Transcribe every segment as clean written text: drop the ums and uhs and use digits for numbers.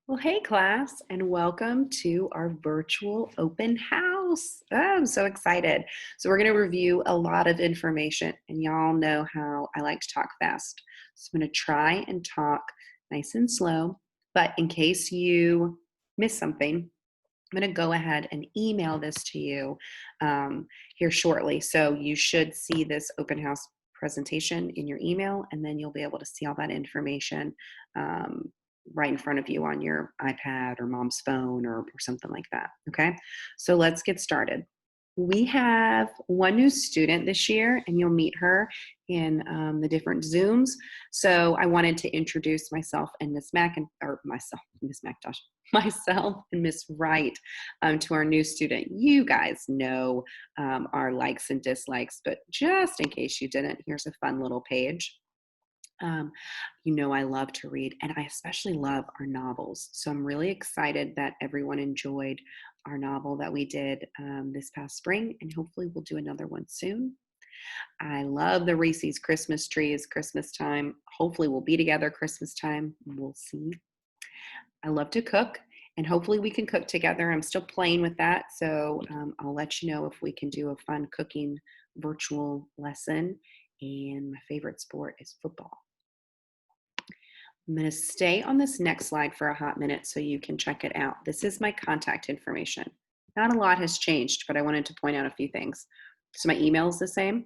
Well, hey, class, and welcome to our virtual open house. Oh, I'm so excited. So, we're going to review a lot of information, and y'all know how I like to talk fast. So, I'm going to try and talk nice and slow, but in case you miss something, I'm going to go ahead and email this to you here shortly. So, you should see this open house presentation in your email, and then you'll be able to see all that information um, right in front of you on your iPad or mom's phone or something like that. Okay. So, let's get started. We have one new student this year, and you'll meet her in the different Zooms. So I wanted to introduce myself and Miss MacIntosh, myself and Miss Wright to our new student. You guys know our likes and dislikes, but just in case you didn't, here's a fun little page. Um, I love to read, and I especially love our novels. So I'm really excited that everyone enjoyed our novel that we did this past spring, and hopefully we'll do another one soon. I love the Reese's Christmas tree. Is Christmas time. Hopefully we'll be together Christmas time. We'll see. I love to cook, and hopefully we can cook together. I'm still playing with that, so I'll let you know if we can do a fun cooking virtual lesson. And my favorite sport is football. I'm going to stay on this next slide for a hot minute so you can check it out. This is my contact information. Not a lot has changed, but I wanted to point out a few things. So my email is the same.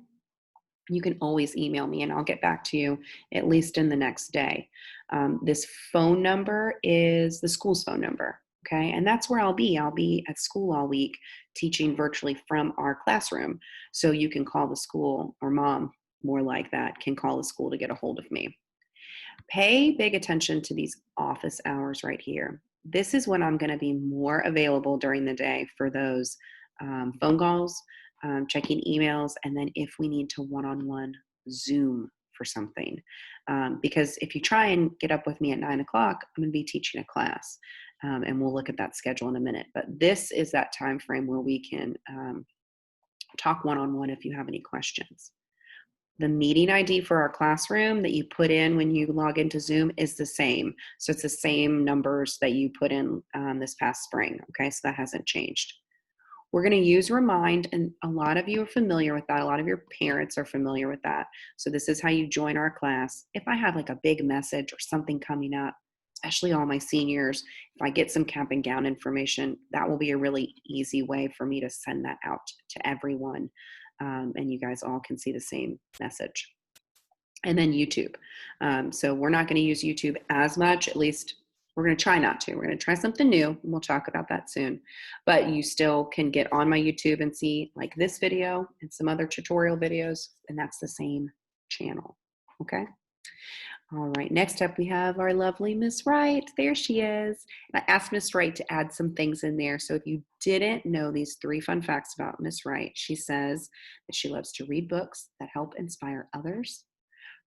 You can always email me and I'll get back to you at least in the next day. This phone number is the school's phone number. Okay. And that's where I'll be. I'll be at school all week teaching virtually from our classroom. So you can call the school, or mom, more like that, can call the school to get a hold of me. Pay big attention to these office hours right here. This is when I'm going to be more available during the day for those phone calls, checking emails, and then if we need to one-on-one Zoom for something. Because if you try and get up with me at 9 o'clock, I'm going to be teaching a class, and we'll look at that schedule in a minute. But this is that time frame where we can talk one-on-one if you have any questions. The meeting ID for our classroom that you put in when you log into Zoom is the same. So it's the same numbers that you put in this past spring. Okay, so that hasn't changed. We're going to use Remind, and a lot of you are familiar with that. A lot of your parents are familiar with that. So this is how you join our class. If I have like a big message or something coming up, especially all my seniors, if I get some cap and gown information, that will be a really easy way for me to send that out to everyone. And you guys all can see the same message. And then YouTube. So we're not going to use YouTube as much, at least we're going to try not to. We're going to try something new, and we'll talk about that soon. But you still can get on my YouTube and see like this video and some other tutorial videos, and that's the same channel. Okay. All right, next up we have our lovely Miss Wright. There she is. And I asked Miss Wright to add some things in there. So if you didn't know these 3 fun facts about Miss Wright, she says that she loves to read books that help inspire others.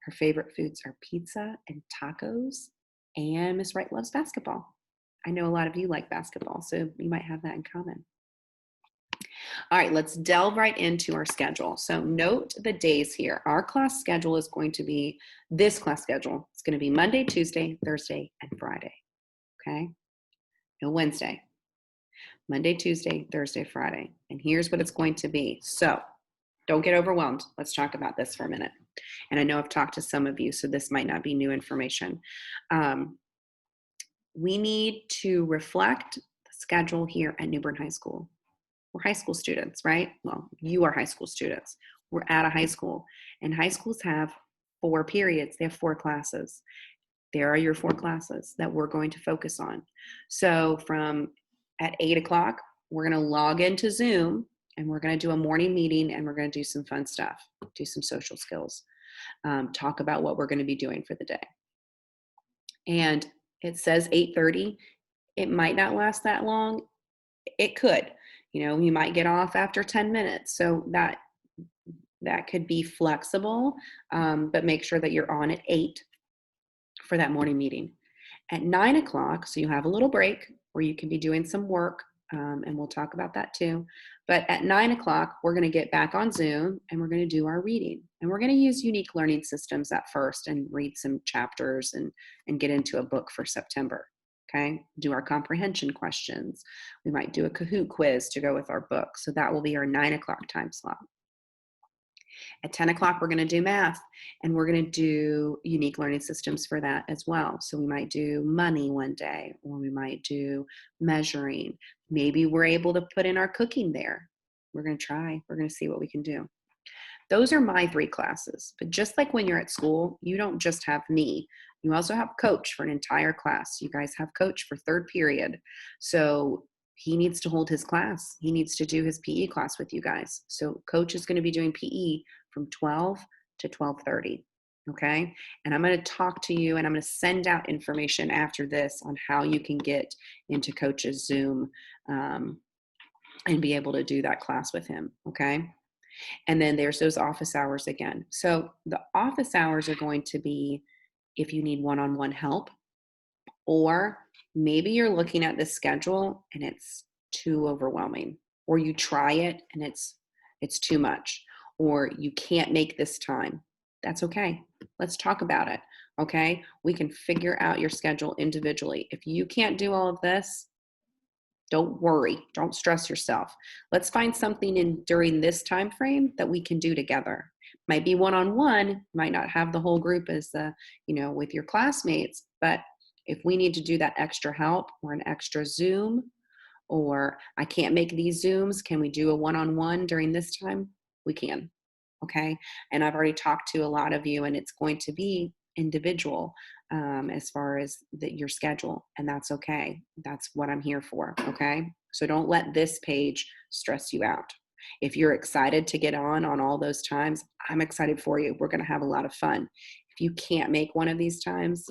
Her favorite foods are pizza and tacos. And Miss Wright loves basketball. I know a lot of you like basketball, so you might have that in common. All right, let's delve right into our schedule. So note the days here. Our class schedule is going to be, this class schedule, it's going to be Monday, Tuesday, Thursday, and Friday. Okay? No Wednesday. Monday, Tuesday, Thursday, Friday. And here's what it's going to be. So don't get overwhelmed. Let's talk about this for a minute. And I know I've talked to some of you, so this might not be new information. We need to reflect the schedule here at New Bern High School. We're high school students, right? Well, you are high school students. We're at a high school, and high schools have 4 periods. They have 4 classes. There are your 4 classes that we're going to focus on. So from at 8 o'clock, we're going to log into Zoom, and we're going to do a morning meeting, and we're going to do some fun stuff, do some social skills, talk about what we're going to be doing for the day. And it says 8:30. It might not last that long. It could. You might get off after 10 minutes. So that could be flexible, but make sure that you're on at 8 for that morning meeting. At 9 o'clock, so you have a little break where you can be doing some work, and we'll talk about that too. But at 9 o'clock, we're going to get back on Zoom and we're going to do our reading. And we're going to use unique learning systems at first and read some chapters and get into a book for September. Okay, do our comprehension questions. We might do a Kahoot quiz to go with our book. So that will be our 9 o'clock time slot. At 10 o'clock, we're going to do math, and we're going to do unique learning systems for that as well. So we might do money one day, or we might do measuring. Maybe we're able to put in our cooking there. We're going to try. We're going to see what we can do. Those are my 3 classes. But just like when you're at school, you don't just have me. You also have coach for an entire class. You guys have coach for third period. So he needs to hold his class. He needs to do his PE class with you guys. So coach is going to be doing PE from 12 to 12:30. Okay. And I'm going to talk to you, and I'm going to send out information after this on how you can get into coach's Zoom and be able to do that class with him. Okay. And then there's those office hours again. So the office hours are going to be if you need one-on-one help, or maybe you're looking at the schedule and it's too overwhelming, or you try it and it's too much, or you can't make this time. That's okay. Let's talk about it. Okay? We can figure out your schedule individually. If you can't do all of this, don't worry. Don't stress yourself. Let's find something in during this time frame that we can do together. Might be one-on-one, might not have the whole group as with your classmates, but if we need to do that extra help or an extra Zoom, or I can't make these Zooms, can we do a one-on-one during this time? We can. Okay. And I've already talked to a lot of you, and it's going to be individual as far as your schedule, and that's okay. That's what I'm here for. Okay. So don't let this page stress you out. If you're excited to get on all those times, I'm excited for you. We're going to have a lot of fun. If you can't make one of these times,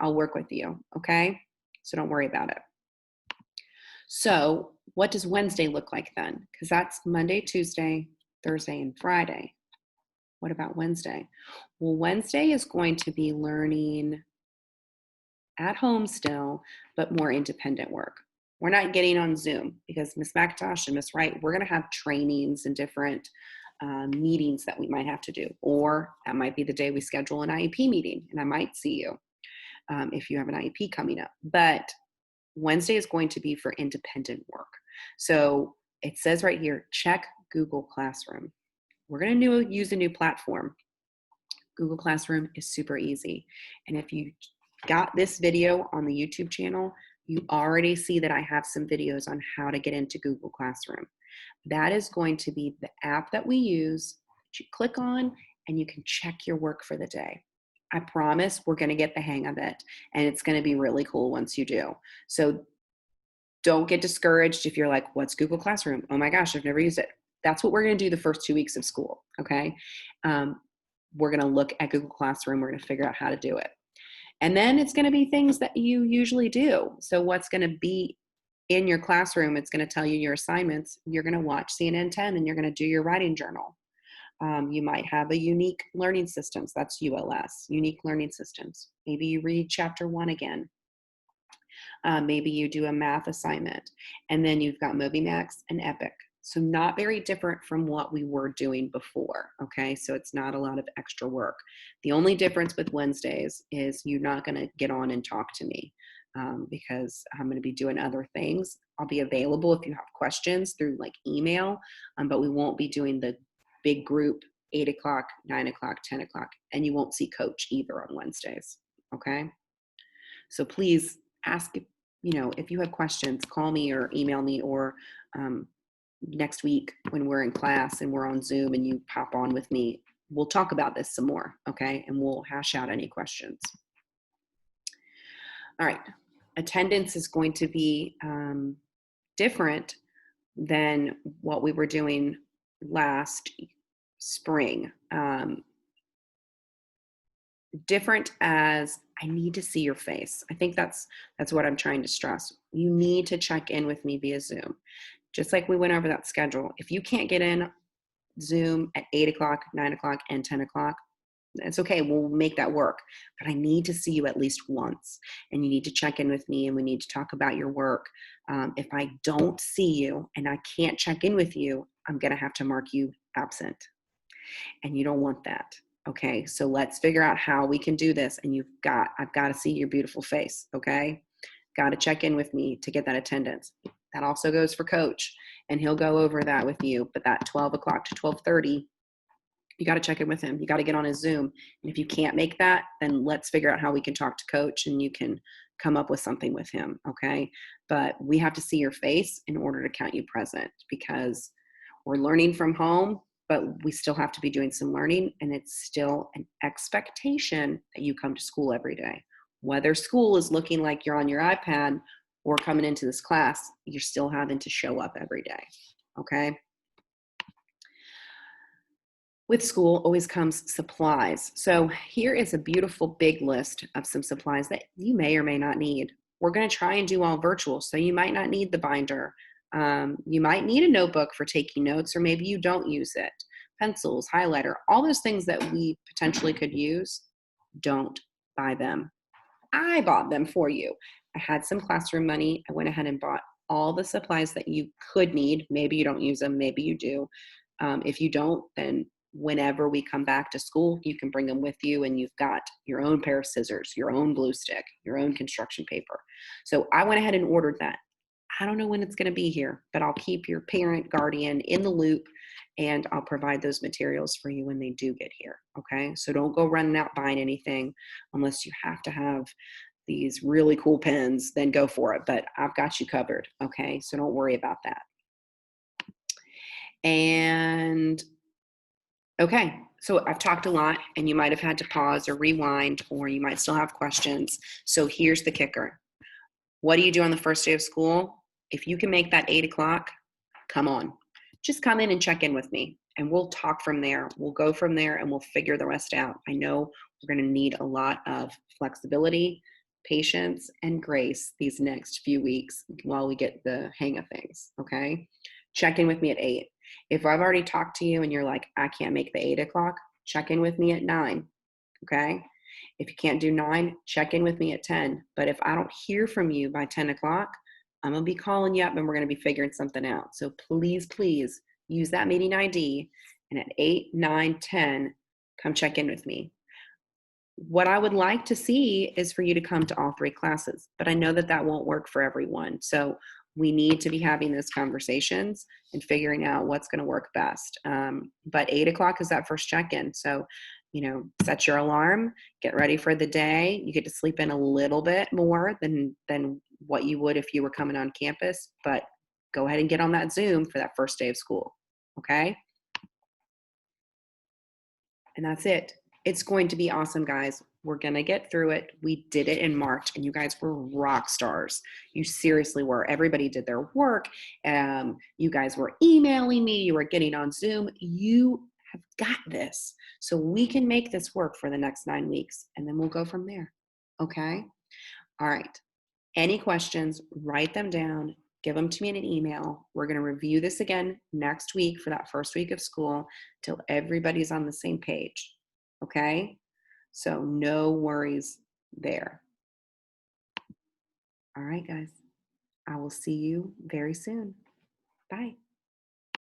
I'll work with you. Okay. So don't worry about it. So what does Wednesday look like then? Because that's Monday, Tuesday, Thursday, and Friday. What about Wednesday? Well, Wednesday is going to be learning at home still, but more independent work. We're not getting on Zoom because Miss MacIntosh and Miss Wright, we're going to have trainings and different meetings that we might have to do. Or that might be the day we schedule an IEP meeting, and I might see you if you have an IEP coming up. But Wednesday is going to be for independent work. So it says right here, check Google Classroom. We're going to use a new platform. Google Classroom is super easy. And if you got this video on the YouTube channel, you already see that I have some videos on how to get into Google Classroom. That is going to be the app that we use that you click on, and you can check your work for the day. I promise we're going to get the hang of it, and it's going to be really cool once you do. So don't get discouraged if you're like, what's Google Classroom? Oh my gosh, I've never used it. That's what we're going to do the first 2 weeks of school, okay? We're going to look at Google Classroom. We're going to figure out how to do it. And then it's going to be things that you usually do. So what's going to be in your classroom, it's going to tell you your assignments. You're going to watch CNN 10, and you're going to do your writing journal. You might have a unique learning systems. That's ULS, unique learning systems. Maybe you read chapter 1 again. Maybe you do a math assignment, and then you've got MobyMax and Epic. So not very different from what we were doing before, okay? So it's not a lot of extra work. The only difference with Wednesdays is you're not gonna get on and talk to me because I'm gonna be doing other things. I'll be available if you have questions through like email, but we won't be doing the big group 8 o'clock, 9 o'clock, 10 o'clock, and you won't see coach either on Wednesdays, okay? So please ask, if you have questions, call me or email me, or next week when we're in class and we're on Zoom and you pop on with me, we'll talk about this some more, okay? And we'll hash out any questions. All right, attendance is going to be different than what we were doing last spring. Different as I need to see your face. I think that's what I'm trying to stress. You need to check in with me via Zoom. Just like we went over that schedule. If you can't get in Zoom at 8 o'clock, 9 o'clock, and 10 o'clock, it's okay. We'll make that work. But I need to see you at least once. And you need to check in with me, and we need to talk about your work. If I don't see you and I can't check in with you, I'm going to have to mark you absent. And you don't want that. Okay, so let's figure out how we can do this. And I've got to see your beautiful face. Okay, got to check in with me to get that attendance. That also goes for coach, and he'll go over that with you. But that 12 o'clock to 12:30, you got to check in with him. You got to get on his Zoom. And if you can't make that, then let's figure out how we can talk to coach and you can come up with something with him. Okay. But we have to see your face in order to count you present because we're learning from home, but we still have to be doing some learning. And it's still an expectation that you come to school every day. Whether school is looking like you're on your iPad or coming into this class, you're still having to show up every day. Okay. With school always comes supplies. So here is a beautiful big list of some supplies that you may or may not need. We're going to try and do all virtual, so you might not need the binder. You might need a notebook for taking notes, or maybe you don't use it. Pencils, highlighter, all those things that we potentially could use, don't buy them. I bought them for you. I had some classroom money. I went ahead and bought all the supplies that you could need. Maybe you don't use them, maybe you do. If you don't, then whenever we come back to school, you can bring them with you and you've got your own pair of scissors, your own glue stick, your own construction paper. So I went ahead and ordered that. I don't know when it's going to be here, but I'll keep your parent, guardian in the loop and I'll provide those materials for you when they do get here. Okay. So don't go running out buying anything unless you have to have these really cool pens, then go for it. But I've got you covered. Okay. So don't worry about that. And okay, so I've talked a lot and you might have had to pause or rewind, or you might still have questions. So here's the kicker. What do you do on the first day of school? If you can make that 8 o'clock, come on. Just come in and check in with me and we'll talk from there. We'll go from there and we'll figure the rest out. I know we're going to need a lot of flexibility, patience, and grace these next few weeks while we get the hang of things, okay? Check in with me at 8. If I've already talked to you and you're like, I can't make the 8 o'clock, check in with me at 9, okay? If you can't do 9, check in with me at 10. But if I don't hear from you by 10 o'clock, I'm going to be calling you up and we're going to be figuring something out. So please, please use that meeting ID. And at 8, 9, 10, come check in with me. What I would like to see is for you to come to all 3 classes, but I know that that won't work for everyone. So we need to be having those conversations and figuring out what's going to work best. But 8 o'clock is that first check-in. So, set your alarm, get ready for the day. You get to sleep in a little bit more than what you would if you were coming on campus, but go ahead and get on that Zoom for that first day of school. Okay. And that's it. It's going to be awesome, guys. We're going to get through it. We did it in March, and you guys were rock stars. You seriously were. Everybody did their work. You guys were emailing me. You were getting on Zoom. You have got this. So we can make this work for the next 9 weeks, and then we'll go from there. Okay? All right. Any questions, write them down. Give them to me in an email. We're going to review this again next week for that first week of school till everybody's on the same page. Okay? So no worries there. All right, guys. I will see you very soon. Bye.